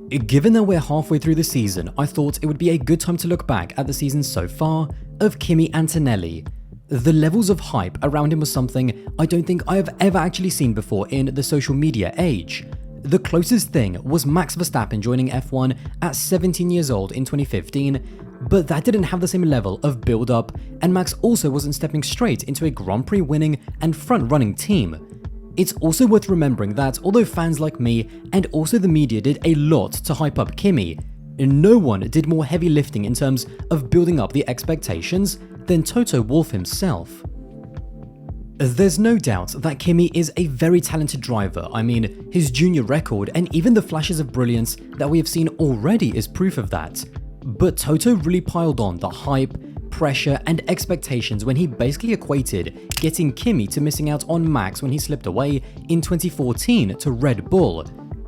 Given that we're halfway through the season, I thought it would be a good time to look back at the season so far of Kimi Antonelli. The levels of hype around him was something I don't think I have ever actually seen before in the social media age. The closest thing was Max Verstappen joining F1 at 17 years old in 2015, but that didn't have the same level of build-up, and Max also wasn't stepping straight into a Grand Prix winning and front-running team. It's also worth remembering that although fans like me and also the media did a lot to hype up Kimi, no one did more heavy lifting in terms of building up the expectations than Toto Wolff himself. There's no doubt that Kimi is a very talented driver. I mean, his junior record and even the flashes of brilliance that we have seen already is proof of that. But Toto really piled on the hype, pressure and expectations when he basically equated getting Kimi to missing out on Max when he slipped away in 2014 to Red Bull.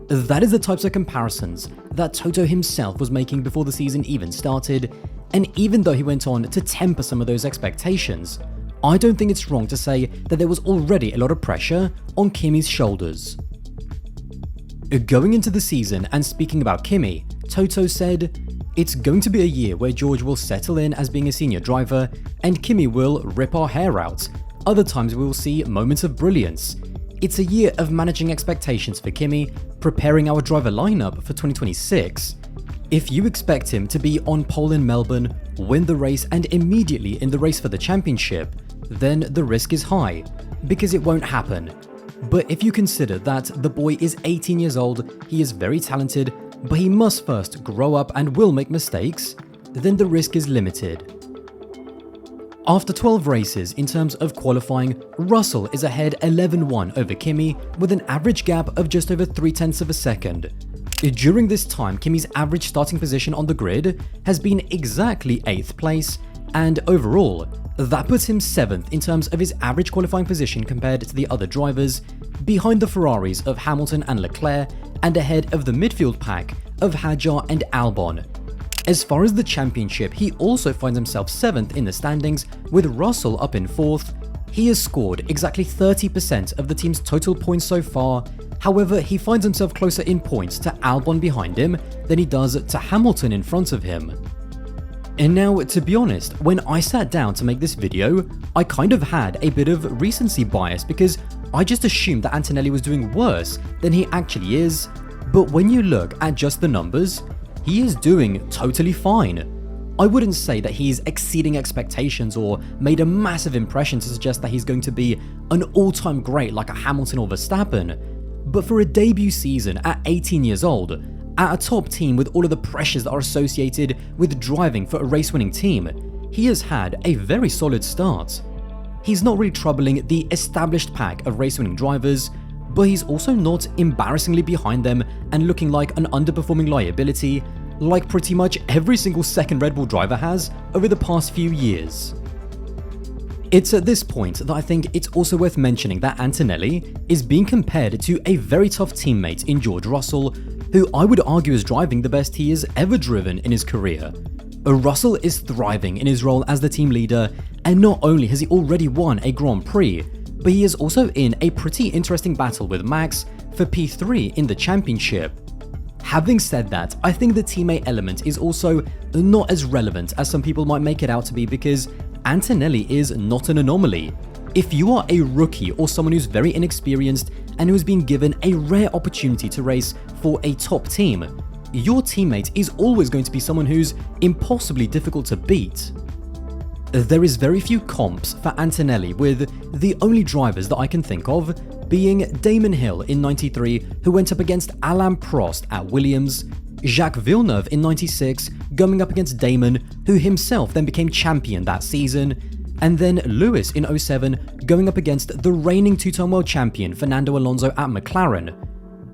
That is the types of comparisons that Toto himself was making before the season even started, and even though he went on to temper some of those expectations, I don't think it's wrong to say that there was already a lot of pressure on Kimi's shoulders. Going into the season and speaking about Kimi, Toto said, "It's going to be a year where George will settle in as being a senior driver and Kimi will rip our hair out. Other times we will see moments of brilliance. It's a year of managing expectations for Kimi, preparing our driver lineup for 2026. If you expect him to be on pole in Melbourne, win the race and immediately in the race for the championship, then the risk is high, because it won't happen. But if you consider that the boy is 18 years old, he is very talented, but he must first grow up and will make mistakes, then the risk is limited." After 12 races in terms of qualifying, Russell is ahead 11-1 over Kimi with an average gap of just over 0.3 of a second. During this time, Kimi's average starting position on the grid has been exactly 8th place, and overall, that puts him 7th in terms of his average qualifying position compared to the other drivers, behind the Ferraris of Hamilton and Leclerc, and ahead of the midfield pack of Hadjar and Albon. As far as the championship, he also finds himself 7th in the standings, with Russell up in 4th. He has scored exactly 30% of the team's total points so far. However, he finds himself closer in points to Albon behind him than he does to Hamilton in front of him. And now, to be honest, when I sat down to make this video, I kind of had a bit of recency bias because I just assumed that Antonelli was doing worse than he actually is. But when you look at just the numbers, he is doing totally fine. I wouldn't say that he's exceeding expectations or made a massive impression to suggest that he's going to be an all-time great like a Hamilton or Verstappen, but for a debut season at 18 years old, at a top team with all of the pressures that are associated with driving for a race-winning team, he has had a very solid start. He's not really troubling the established pack of race-winning drivers, but he's also not embarrassingly behind them and looking like an underperforming liability, like pretty much every single second Red Bull driver has over the past few years. It's at this point that I think it's also worth mentioning that Antonelli is being compared to a very tough teammate in George Russell, who I would argue is driving the best he has ever driven in his career. Russell is thriving in his role as the team leader, and not only has he already won a Grand Prix, but he is also in a pretty interesting battle with Max for P3 in the championship. Having said that, I think the teammate element is also not as relevant as some people might make it out to be, because Antonelli is not an anomaly. If you are a rookie or someone who's very inexperienced and who has been given a rare opportunity to race for a top team, your teammate is always going to be someone who's impossibly difficult to beat. There is very few comps for Antonelli, with the only drivers that I can think of being Damon Hill in 93, who went up against Alain Prost at Williams, Jacques Villeneuve in 96 going up against Damon, who himself then became champion that season, and then Lewis in 07 going up against the reigning two-time world champion Fernando Alonso at McLaren.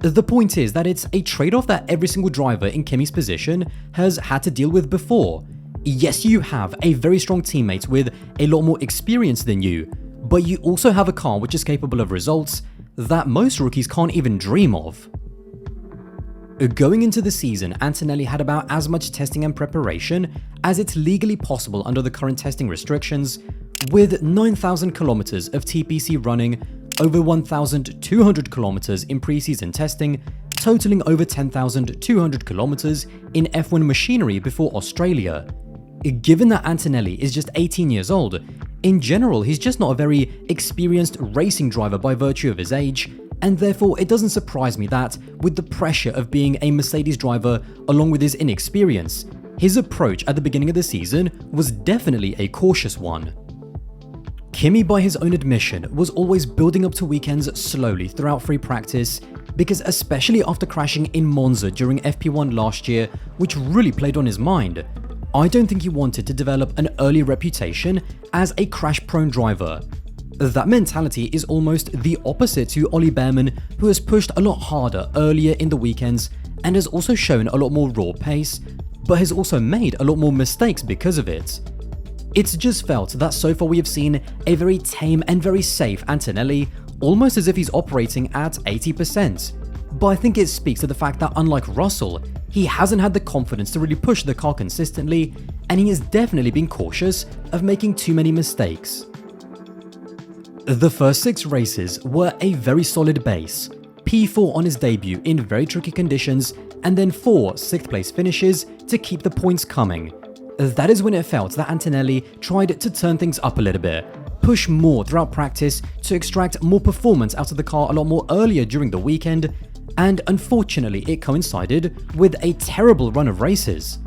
The point is that it's a trade-off that every single driver in Kimi's position has had to deal with before. Yes, you have a very strong teammate with a lot more experience than you, but you also have a car which is capable of results that most rookies can't even dream of. Going into the season, Antonelli had about as much testing and preparation as it's legally possible under the current testing restrictions, with 9,000 kilometers of TPC running, over 1,200 kilometers in pre-season testing, totaling over 10,200 kilometers in F1 machinery before Australia. Given that Antonelli is just 18 years old, in general he's just not a very experienced racing driver by virtue of his age, and therefore it doesn't surprise me that, with the pressure of being a Mercedes driver along with his inexperience, his approach at the beginning of the season was definitely a cautious one. Kimi, by his own admission, was always building up to weekends slowly throughout free practice, because especially after crashing in Monza during FP1 last year, which really played on his mind, I don't think he wanted to develop an early reputation as a crash-prone driver. That mentality is almost the opposite to Ollie Behrman, who has pushed a lot harder earlier in the weekends and has also shown a lot more raw pace, but has also made a lot more mistakes because of it. It's just felt that so far we have seen a very tame and very safe Antonelli, almost as if he's operating at 80%. But I think it speaks to the fact that, unlike Russell, he hasn't had the confidence to really push the car consistently, and he has definitely been cautious of making too many mistakes. The first 6 races were a very solid base. P4 on his debut in very tricky conditions, and then 4 6th place finishes to keep the points coming. That is when it felt that Antonelli tried to turn things up a little bit, push more throughout practice to extract more performance out of the car a lot more earlier during the weekend, and unfortunately it coincided with a terrible run of races.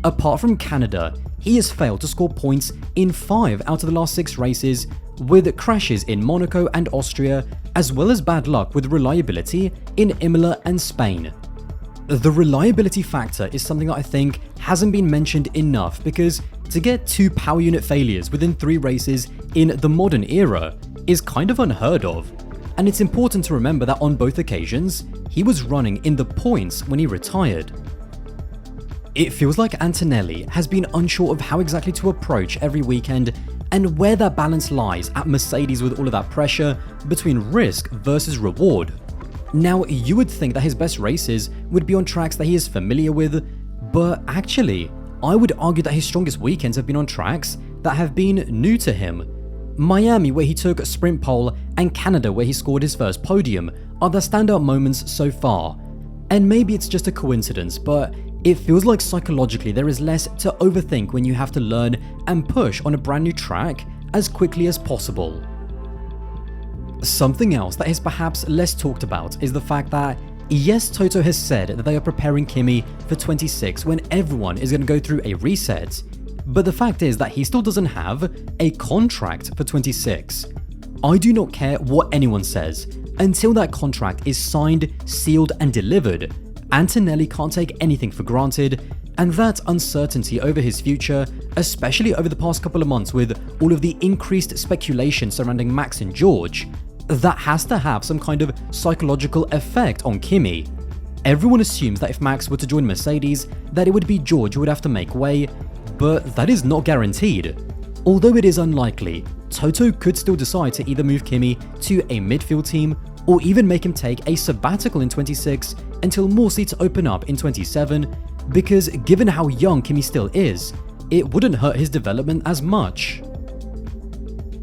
Apart from Canada, he has failed to score points in 5 out of the last 6 races, with crashes in Monaco and Austria, as well as bad luck with reliability in Imola and Spain. The reliability factor is something that I think hasn't been mentioned enough, because to get 2 power unit failures within 3 races in the modern era is kind of unheard of, and it's important to remember that on both occasions, he was running in the points when he retired. It feels like Antonelli has been unsure of how exactly to approach every weekend and where that balance lies at Mercedes with all of that pressure between risk versus reward. Now, you would think that his best races would be on tracks that he is familiar with, but actually, I would argue that his strongest weekends have been on tracks that have been new to him. Miami, where he took sprint pole, and Canada, where he scored his first podium, are the standout moments so far. And maybe it's just a coincidence, but it feels like psychologically there is less to overthink when you have to learn and push on a brand new track as quickly as possible. Something else that is perhaps less talked about is the fact that, yes, Toto has said that they are preparing Kimi for 26 when everyone is going to go through a reset, but the fact is that he still doesn't have a contract for 26. I do not care what anyone says. Until that contract is signed, sealed and delivered, Antonelli can't take anything for granted, and that uncertainty over his future, especially over the past couple of months with all of the increased speculation surrounding Max and George, that has to have some kind of psychological effect on Kimi. Everyone assumes that if Max were to join Mercedes, that it would be George who would have to make way, but that is not guaranteed. Although it is unlikely, Toto could still decide to either move Kimi to a midfield team or even make him take a sabbatical in 26 until more seats open up in 27, because given how young Kimi still is, it wouldn't hurt his development as much.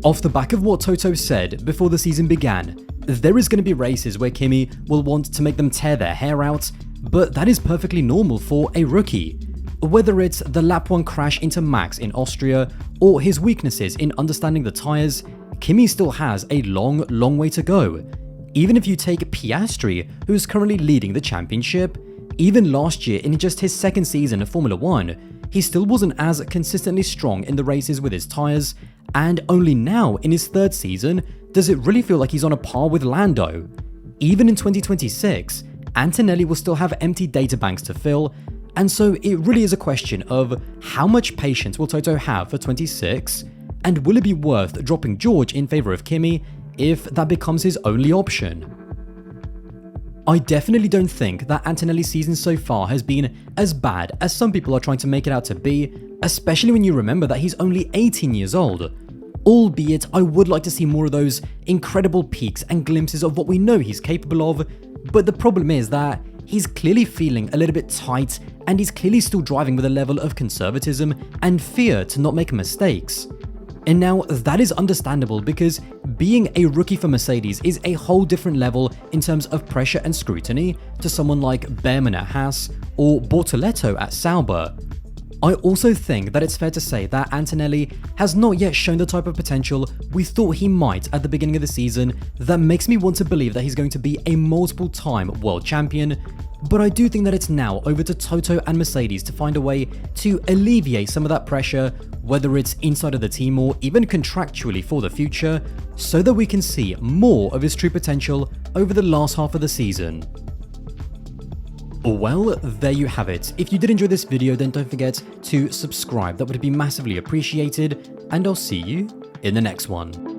Off the back of what Toto said before the season began, there is going to be races where Kimi will want to make them tear their hair out, but that is perfectly normal for a rookie. Whether it's the lap 1 crash into Max in Austria or his weaknesses in understanding the tyres, Kimi still has a long way to go. Even if you take Piastri, who's currently leading the championship, even last year in just his 2nd season of Formula 1, he still wasn't as consistently strong in the races with his tyres, and only now in his 3rd season does it really feel like he's on a par with Lando. Even in 2026, Antonelli will still have empty databanks to fill, and so it really is a question of how much patience will Toto have for 26, and will it be worth dropping George in favour of Kimi if that becomes his only option. I definitely don't think that Antonelli's season so far has been as bad as some people are trying to make it out to be, especially when you remember that he's only 18 years old. Albeit, I would like to see more of those incredible peaks and glimpses of what we know he's capable of, but the problem is that he's clearly feeling a little bit tight, and he's clearly still driving with a level of conservatism and fear to not make mistakes. And now that is understandable, because being a rookie for Mercedes is a whole different level in terms of pressure and scrutiny to someone like Behrman at Haas or Bortoleto at Sauber. I also think that it's fair to say that Antonelli has not yet shown the type of potential we thought he might at the beginning of the season that makes me want to believe that he's going to be a multiple-time world champion, but I do think that it's now over to Toto and Mercedes to find a way to alleviate some of that pressure, whether it's inside of the team or even contractually for the future, so that we can see more of his true potential over the last half of the season. Well, there you have it. If you did enjoy this video, then don't forget to subscribe. That would be massively appreciated, and I'll see you in the next one.